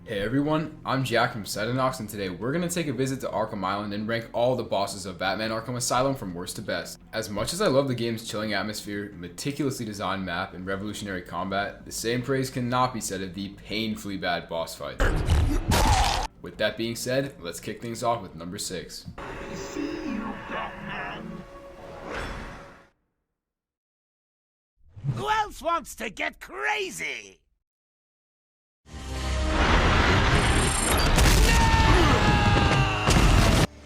Hey everyone, I'm Jack from Setanox, and today we're going to take a visit to Arkham Island and rank all the bosses of Batman Arkham Asylum from worst to best. As much as I love the game's chilling atmosphere, meticulously designed map, and revolutionary combat, the same praise cannot be said of the painfully bad boss fight. With that being said, let's kick things off with number 6. See you, Batman. Who else wants to get crazy?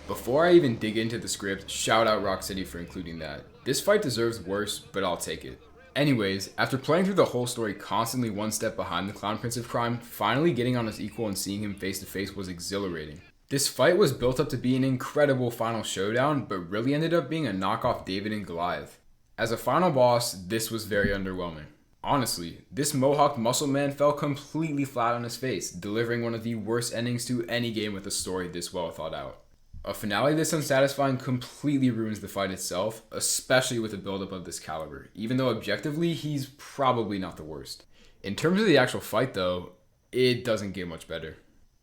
Before I even dig into the script, shout out Rocksteady for including that. This fight deserves worse, but I'll take it. Anyways, after playing through the whole story constantly one step behind the Clown Prince of Crime, finally getting on his equal and seeing him face to face was exhilarating. This fight was built up to be an incredible final showdown, but really ended up being a knockoff David and Goliath. As a final boss, this was very underwhelming. Honestly, this mohawked muscle man fell completely flat on his face, delivering one of the worst endings to any game with a story this well thought out. A finale this unsatisfying completely ruins the fight itself, especially with a build-up of this caliber, even though objectively he's probably not the worst. In terms of the actual fight though, it doesn't get much better.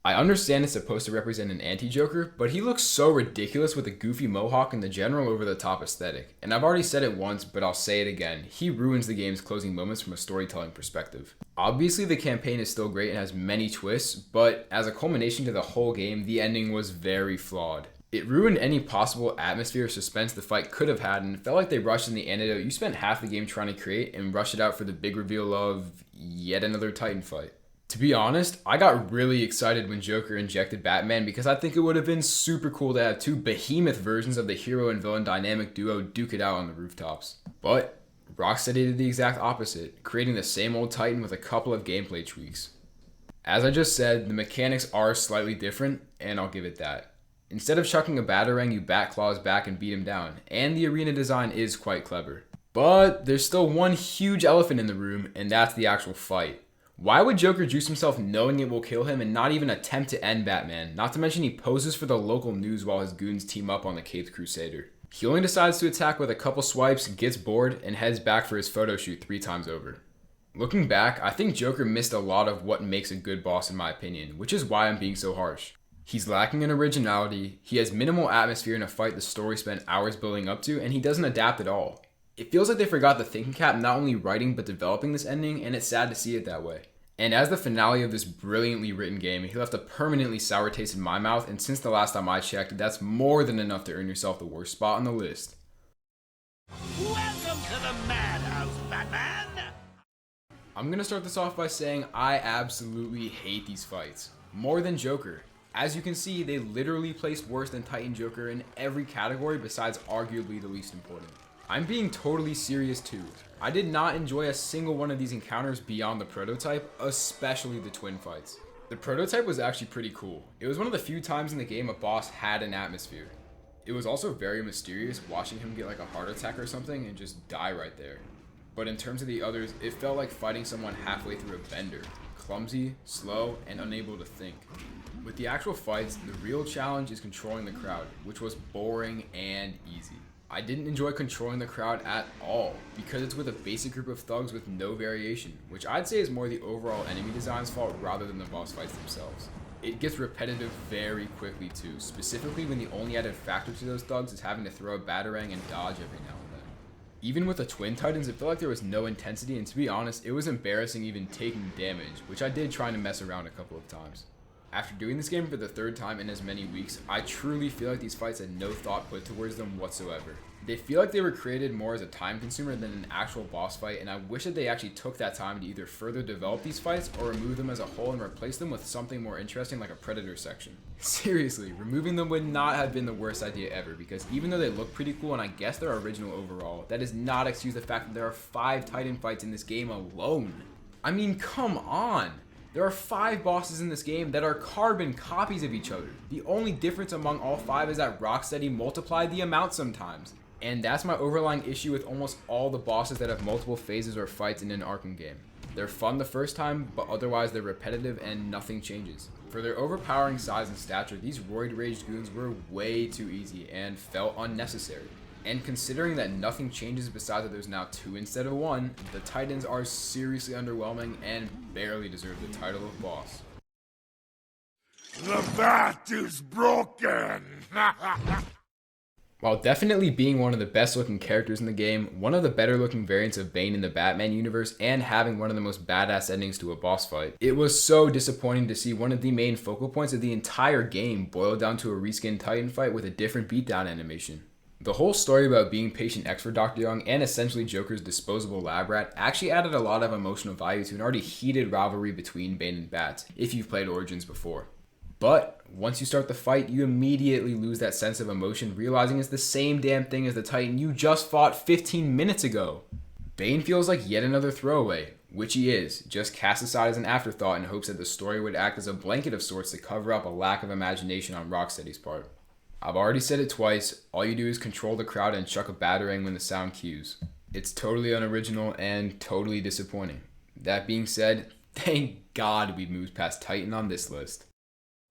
I understand it's supposed to represent an anti-Joker, but he looks so ridiculous with a goofy mohawk and the general over-the-top aesthetic. And I've already said it once, but I'll say it again, he ruins the game's closing moments from a storytelling perspective. Obviously the campaign is still great and has many twists, but as a culmination to the whole game, the ending was very flawed. It ruined any possible atmosphere or suspense the fight could have had, and it felt like they rushed in the antidote you spent half the game trying to create and rushed it out for the big reveal of yet another Titan fight. To be honest, I got really excited when Joker injected Batman because I think it would have been super cool to have two behemoth versions of the hero and villain dynamic duo duke it out on the rooftops. But Rocksteady did the exact opposite, creating the same old Titan with a couple of gameplay tweaks. As I just said, the mechanics are slightly different, and I'll give it that. Instead of chucking a batarang, you bat claws back and beat him down, and the arena design is quite clever. But there's still one huge elephant in the room, and that's the actual fight. Why would Joker juice himself knowing it will kill him and not even attempt to end Batman? Not to mention he poses for the local news while his goons team up on the Caped Crusader. He only decides to attack with a couple swipes, gets bored, and heads back for his photo shoot 3 times over. Looking back, I think Joker missed a lot of what makes a good boss in my opinion, which is why I'm being so harsh. He's lacking in originality, he has minimal atmosphere in a fight the story spent hours building up to, and he doesn't adapt at all. It feels like they forgot the thinking cap not only writing but developing this ending, and it's sad to see it that way. And as the finale of this brilliantly written game, he left a permanently sour taste in my mouth, and since the last time I checked, that's more than enough to earn yourself the worst spot on the list. Welcome to the madhouse, Batman! I'm gonna start this off by saying I absolutely hate these fights. More than Joker. As you can see, they literally placed worse than Titan Joker in every category besides arguably the least important. I'm being totally serious too. I did not enjoy a single one of these encounters beyond the prototype, especially the twin fights. The prototype was actually pretty cool. It was one of the few times in the game a boss had an atmosphere. It was also very mysterious watching him get like a heart attack or something and just die right there. But in terms of the others, it felt like fighting someone halfway through a bender. Clumsy, slow, and unable to think. With the actual fights, the real challenge is controlling the crowd, which was boring and easy. I didn't enjoy controlling the crowd at all, because it's with a basic group of thugs with no variation, which I'd say is more the overall enemy design's fault rather than the boss fights themselves. It gets repetitive very quickly too, specifically when the only added factor to those thugs is having to throw a batarang and dodge every now and then. Even with the Twin Titans, it felt like there was no intensity, and to be honest, it was embarrassing even taking damage, which I did trying to mess around a couple of times. After doing this game for the 3rd time in as many weeks, I truly feel like these fights had no thought put towards them whatsoever. They feel like they were created more as a time consumer than an actual boss fight, and I wish that they actually took that time to either further develop these fights or remove them as a whole and replace them with something more interesting like a Predator section. Seriously, removing them would not have been the worst idea ever, because even though they look pretty cool and I guess they're original overall, that does not excuse the fact that there are 5 Titan fights in this game alone. I mean, come on! There are 5 bosses in this game that are carbon copies of each other. The only difference among all 5 is that Rocksteady multiplied the amount sometimes. And that's my overlying issue with almost all the bosses that have multiple phases or fights in an Arkham game. They're fun the first time, but otherwise they're repetitive and nothing changes. For their overpowering size and stature, these roid-raged goons were way too easy and felt unnecessary. And considering that nothing changes besides that there's now 2 instead of 1, the Titans are seriously underwhelming and barely deserve the title of boss. That is broken! While definitely being one of the best looking characters in the game, one of the better looking variants of Bane in the Batman universe, and having one of the most badass endings to a boss fight, it was so disappointing to see one of the main focal points of the entire game boil down to a reskinned Titan fight with a different beatdown animation. The whole story about being Patient X for Dr. Young and essentially Joker's disposable lab rat actually added a lot of emotional value to an already heated rivalry between Bane and Bats, if you've played Origins before. But once you start the fight, you immediately lose that sense of emotion, realizing it's the same damn thing as the Titan you just fought 15 minutes ago. Bane feels like yet another throwaway, which he is, just cast aside as an afterthought in hopes that the story would act as a blanket of sorts to cover up a lack of imagination on Rocksteady's part. I've already said it twice, all you do is control the crowd and chuck a batarang when the sound cues. It's totally unoriginal and totally disappointing. That being said, thank God we moved past Titan on this list.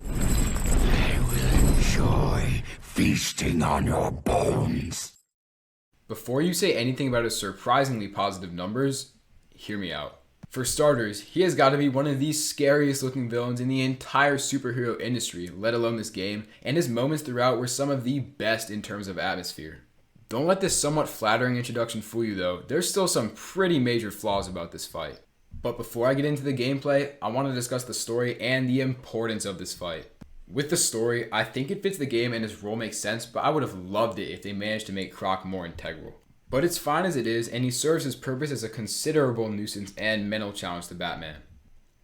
I will enjoy feasting on your bones. Before you say anything about his surprisingly positive numbers, hear me out. For starters, he has got to be one of the scariest looking villains in the entire superhero industry, let alone this game, and his moments throughout were some of the best in terms of atmosphere. Don't let this somewhat flattering introduction fool you though, there's still some pretty major flaws about this fight. But before I get into the gameplay, I want to discuss the story and the importance of this fight. With the story, I think it fits the game and his role makes sense, but I would have loved it if they managed to make Croc more integral. But it's fine as it is, and he serves his purpose as a considerable nuisance and mental challenge to Batman.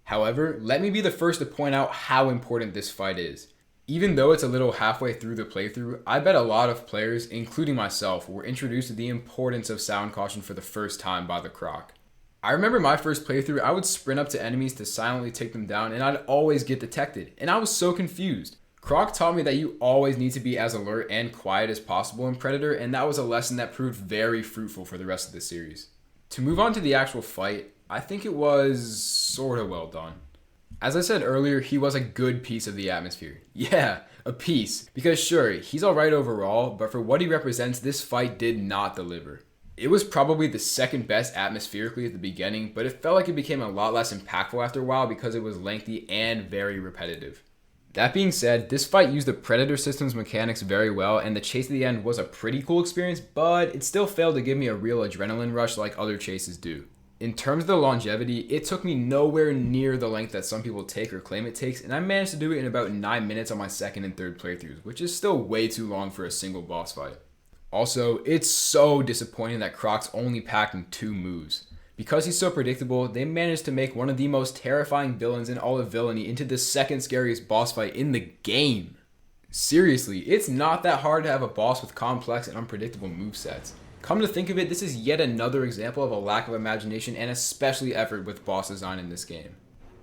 However, let me be the first to point out how important this fight is. Even though it's a little halfway through the playthrough, I bet a lot of players, including myself, were introduced to the importance of sound caution for the first time by the Croc. I remember my first playthrough, I would sprint up to enemies to silently take them down, and I'd always get detected, and I was so confused. Croc taught me that you always need to be as alert and quiet as possible in Predator, and that was a lesson that proved very fruitful for the rest of the series. To move on to the actual fight, I think it was sorta well done. As I said earlier, he was a good piece of the atmosphere. Yeah, a piece. Because sure, he's alright overall, but for what he represents, this fight did not deliver. It was probably the second best atmospherically at the beginning, but it felt like it became a lot less impactful after a while because it was lengthy and very repetitive. That being said, this fight used the Predator system's mechanics very well, and the chase at the end was a pretty cool experience, but it still failed to give me a real adrenaline rush like other chases do. In terms of the longevity, it took me nowhere near the length that some people take or claim it takes, and I managed to do it in about 9 minutes on my second and third playthroughs, which is still way too long for a single boss fight. Also, it's so disappointing that Croc's only packed in 2 moves. Because he's so predictable, they managed to make one of the most terrifying villains in all of villainy into the second scariest boss fight in the game. Seriously, it's not that hard to have a boss with complex and unpredictable movesets. Come to think of it, this is yet another example of a lack of imagination and especially effort with boss design in this game.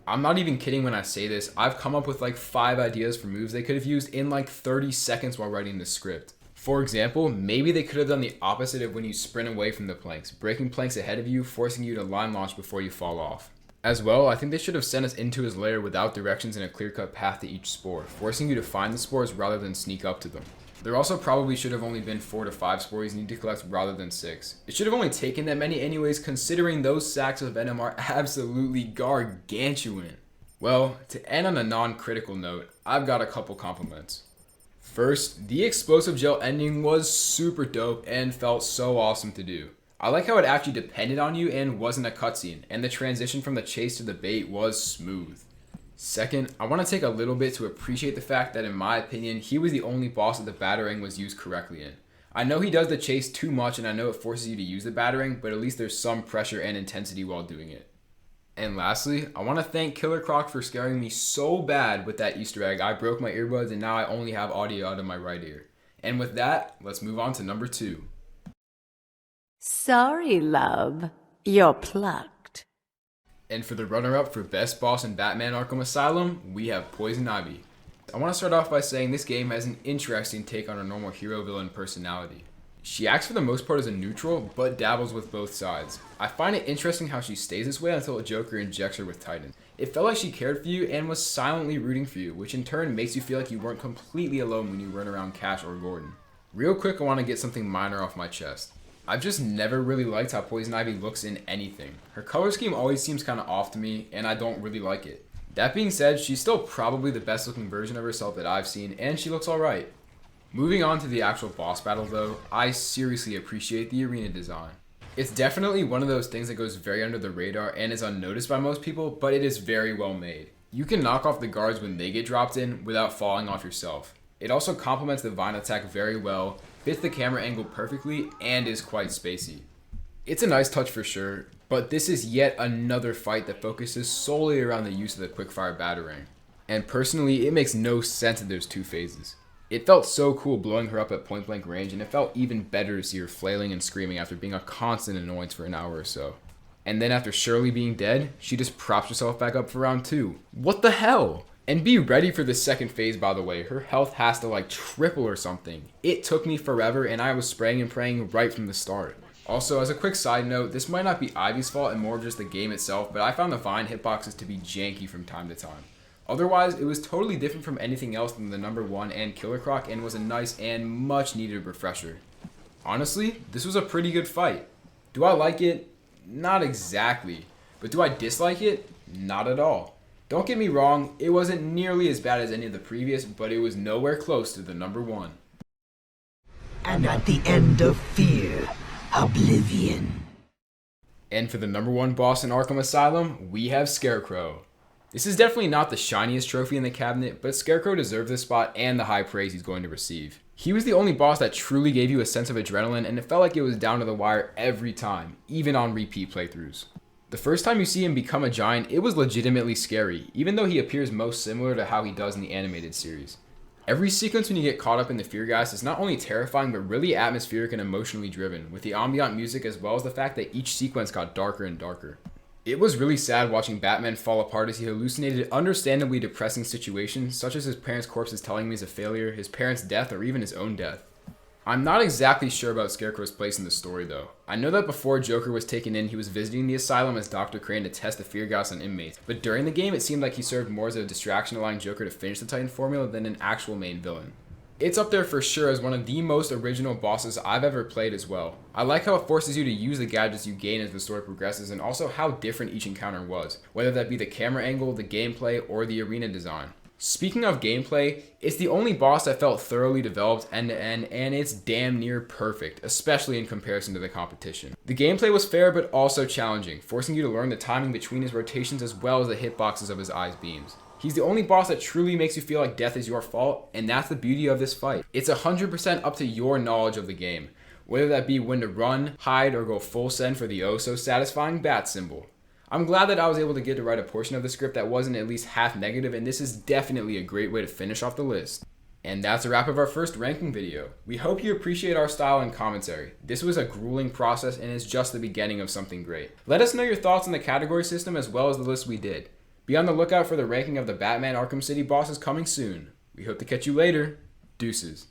I'm not even kidding when I say this, I've come up with like 5 ideas for moves they could have used in like 30 seconds while writing the script. For example, maybe they could have done the opposite of when you sprint away from the planks, breaking planks ahead of you, forcing you to line launch before you fall off. As well, I think they should have sent us into his lair without directions and a clear-cut path to each spore, forcing you to find the spores rather than sneak up to them. There also probably should have only been 4 to 5 spores you need to collect rather than 6. It should have only taken that many anyways, considering those sacks of venom are absolutely gargantuan. Well, to end on a non-critical note, I've got a couple compliments. First, the explosive gel ending was super dope and felt so awesome to do. I like how it actually depended on you and wasn't a cutscene, and the transition from the chase to the bait was smooth. Second, I want to take a little bit to appreciate the fact that in my opinion, he was the only boss that the batarang was used correctly in. I know he does the chase too much and I know it forces you to use the batarang, but at least there's some pressure and intensity while doing it. And lastly, I want to thank Killer Croc for scaring me so bad with that Easter egg. I broke my earbuds and now I only have audio out of my right ear. And with that, let's move on to number 2. Sorry, love. You're plucked. And for the runner-up for Best Boss in Batman Arkham Asylum, we have Poison Ivy. I want to start off by saying this game has an interesting take on a normal hero-villain personality. She acts for the most part as a neutral, but dabbles with both sides. I find it interesting how she stays this way until a Joker injects her with Titan. It felt like she cared for you and was silently rooting for you, which in turn makes you feel like you weren't completely alone when you run around Cash or Gordon. Real quick, I want to get something minor off my chest. I've just never really liked how Poison Ivy looks in anything. Her color scheme always seems kind of off to me, and I don't really like it. That being said, she's still probably the best looking version of herself that I've seen, and she looks alright. Moving on to the actual boss battle though, I seriously appreciate the arena design. It's definitely one of those things that goes very under the radar and is unnoticed by most people, but it is very well made. You can knock off the guards when they get dropped in without falling off yourself. It also complements the vine attack very well, fits the camera angle perfectly, and is quite spacey. It's a nice touch for sure, but this is yet another fight that focuses solely around the use of the quickfire batarang. And personally, it makes no sense that there's two phases. It felt so cool blowing her up at point blank range, and it felt even better to see her flailing and screaming after being a constant annoyance for an hour or so. And then after Shirley being dead, she just props herself back up for round 2. What the hell? And be ready for the second phase, by the way. Her health has to like triple or something. It took me forever, and I was spraying and praying right from the start. Also, as a quick side note, this might not be Ivy's fault and more of just the game itself, but I found the vine hitboxes to be janky from time to time. Otherwise, it was totally different from anything else than the number 1 and Killer Croc, and was a nice and much needed refresher. Honestly, this was a pretty good fight. Do I like it? Not exactly. But do I dislike it? Not at all. Don't get me wrong, it wasn't nearly as bad as any of the previous, but it was nowhere close to the number 1. And at the end of fear, oblivion. And for the number 1 boss in Arkham Asylum, we have Scarecrow. This is definitely not the shiniest trophy in the cabinet, but Scarecrow deserves this spot and the high praise he's going to receive. He was the only boss that truly gave you a sense of adrenaline, and it felt like it was down to the wire every time, even on repeat playthroughs. The first time you see him become a giant, it was legitimately scary, even though he appears most similar to how he does in the animated series. Every sequence when you get caught up in the fear gas is not only terrifying, but really atmospheric and emotionally driven, with the ambient music as well as the fact that each sequence got darker and darker. It was really sad watching Batman fall apart as he hallucinated understandably depressing situations, such as his parents' corpses telling him he's a failure, his parents' death, or even his own death. I'm not exactly sure about Scarecrow's place in the story though. I know that before Joker was taken in, he was visiting the asylum as Dr. Crane to test the fear gas on inmates, but during the game it seemed like he served more as a distraction allowing Joker to finish the Titan formula than an actual main villain. It's up there for sure as one of the most original bosses I've ever played as well. I like how it forces you to use the gadgets you gain as the story progresses, and also how different each encounter was, whether that be the camera angle, the gameplay, or the arena design. Speaking of gameplay, it's the only boss that felt thoroughly developed end to end, and it's damn near perfect, especially in comparison to the competition. The gameplay was fair but also challenging, forcing you to learn the timing between his rotations as well as the hitboxes of his eyes beams. He's the only boss that truly makes you feel like death is your fault, and that's the beauty of this fight. It's 100% up to your knowledge of the game, whether that be when to run, hide, or go full send for the oh so satisfying bat symbol. I'm glad that I was able to get to write a portion of the script that wasn't at least half negative, and this is definitely a great way to finish off the list. And that's a wrap of our first ranking video. We hope you appreciate our style and commentary. This was a grueling process and is just the beginning of something great. Let us know your thoughts on the category system as well as the list we did. Be on the lookout for the ranking of the Batman Arkham City bosses coming soon. We hope to catch you later. Deuces.